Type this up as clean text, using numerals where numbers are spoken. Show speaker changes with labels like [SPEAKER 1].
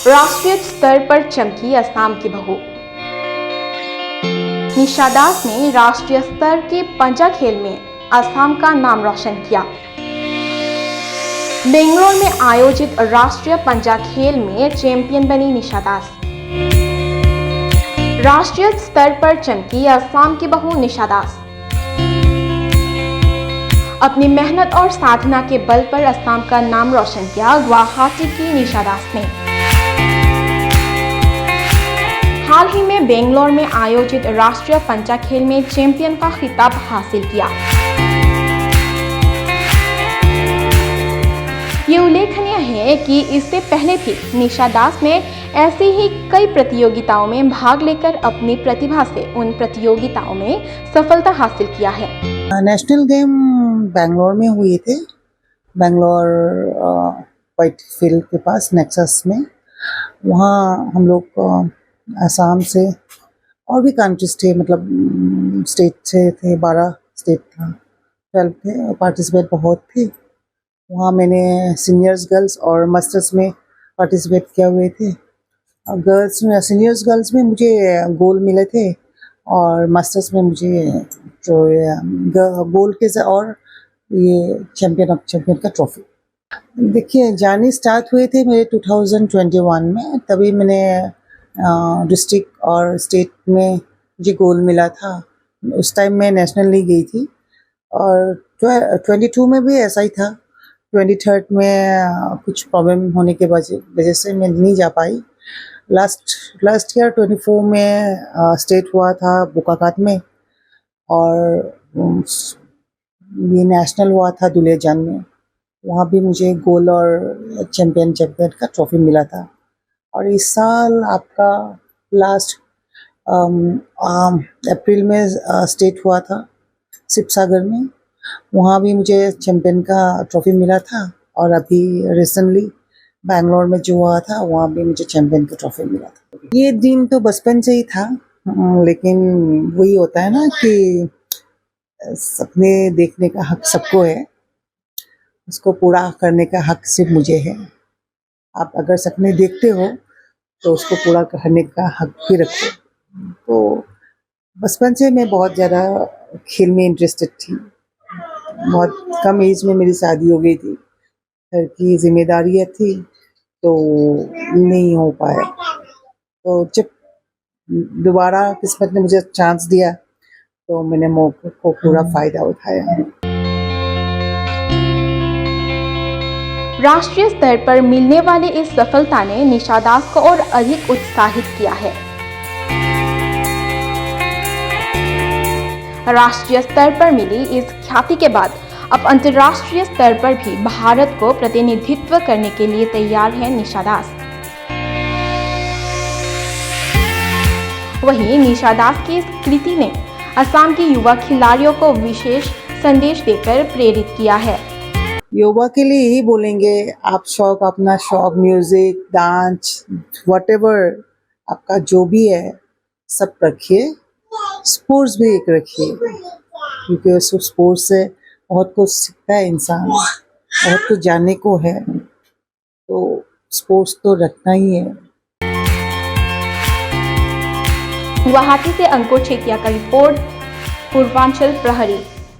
[SPEAKER 1] राष्ट्रीय स्तर पर चमकी असम की बहू। निशा दास ने राष्ट्रीय स्तर के पंजा खेल में असम का नाम रोशन किया। बेंगलोर में आयोजित राष्ट्रीय पंजा खेल में चैंपियन बनी निशा दास। राष्ट्रीय स्तर पर चमकी असम की बहू निशा दास। अपनी मेहनत और साधना के बल पर असम का नाम रोशन किया गुवाहाटी की निशा दास ने। हाल ही में बेंगलोर में आयोजित राष्ट्रीय पंजा खेल में चैंपियन का खिताब हासिल किया। ये उल्लेखनीय है कि इससे पहले भी निशा दास ने ऐसी ही कई प्रतियोगिताओं में भाग लेकर अपनी प्रतिभा से उन प्रतियोगिताओं में सफलता हासिल किया है।
[SPEAKER 2] नेशनल गेम बेंगलोर में हुए थे। बेंगलोर व्हाइट फील्ड के पास नेक्सस में। वहाँ हम लोग असम से और भी कंट्रीज थे, मतलब स्टेट से थे, 12 स्टेट था, 12 थे, पार्टिसिपेट बहुत थे। वहाँ मैंने सीनियर्स गर्ल्स और मास्टर्स में पार्टिसिपेट किए हुए थे। गर्ल्स में, सीनियर्स गर्ल्स में मुझे गोल्ड मिले थे और मास्टर्स में मुझे जो गोल्ड के और ये चैम्पियन का ट्रॉफी। देखिए, जार्नी स्टार्ट हुए थे मेरे 2021 में। तभी मैंने डिस्ट्रिक्ट और स्टेट में मुझे गोल्ड मिला था। उस टाइम मैं नेशनल नहीं गई थी। और 22 में भी ऐसा ही था। 23 में कुछ प्रॉब्लम होने के वजह से मैं नहीं जा पाई। लास्ट ईयर 24 में स्टेट हुआ था बोकाखात में, और ये नेशनल हुआ था दुलेजान में। वहाँ भी मुझे गोल्ड और चैम्पियन का ट्रॉफी मिला था। और इस साल आपका लास्ट अप्रैल में स्टेट हुआ था शिवसागर में। वहाँ भी मुझे चैम्पियन का ट्रॉफी मिला था। और अभी रिसेंटली बेंगलोर में जो हुआ था, वहाँ भी मुझे चैम्पियन का ट्रॉफी मिला था। ये ड्रीम तो बचपन से ही था, लेकिन वही होता है ना कि सपने देखने का हक सबको है, उसको पूरा करने का हक सिर्फ मुझे है। आप अगर सपने देखते हो तो उसको पूरा करने का हक भी रखो। तो बचपन से मैं बहुत ज़्यादा खेल में इंटरेस्टेड थी। बहुत कम एज में मेरी शादी हो गई थी, घर की जिम्मेदारियाँ थी, तो नहीं हो पाया। तो जब दोबारा किस्मत ने मुझे चांस दिया तो मैंने मौके को पूरा फायदा उठाया।
[SPEAKER 1] राष्ट्रीय स्तर पर मिलने वाली इस सफलता ने निशा दास को और अधिक उत्साहित किया है। राष्ट्रीय स्तर पर मिली इस ख्याति के बाद अब अंतर्राष्ट्रीय स्तर पर भी भारत को प्रतिनिधित्व करने के लिए तैयार है निशा दास। वहीं निशा दास की इस कृति ने असम के युवा खिलाड़ियों को विशेष संदेश देकर प्रेरित किया है।
[SPEAKER 2] युवा के लिए यही बोलेंगे, आप अपना शौक म्यूजिक, डांस, व्हाटएवर आपका जो भी है सब रखिए। स्पोर्ट्स भी एक रखिए, क्योंकि उस स्पोर्ट्स से बहुत कुछ सीखता है इंसान, बहुत कुछ जानने को है। तो स्पोर्ट्स तो रखना ही है।
[SPEAKER 1] गुवाहाटी से अंकुर छेतिया का रिपोर्ट, पूर्वांचल प्रहरी।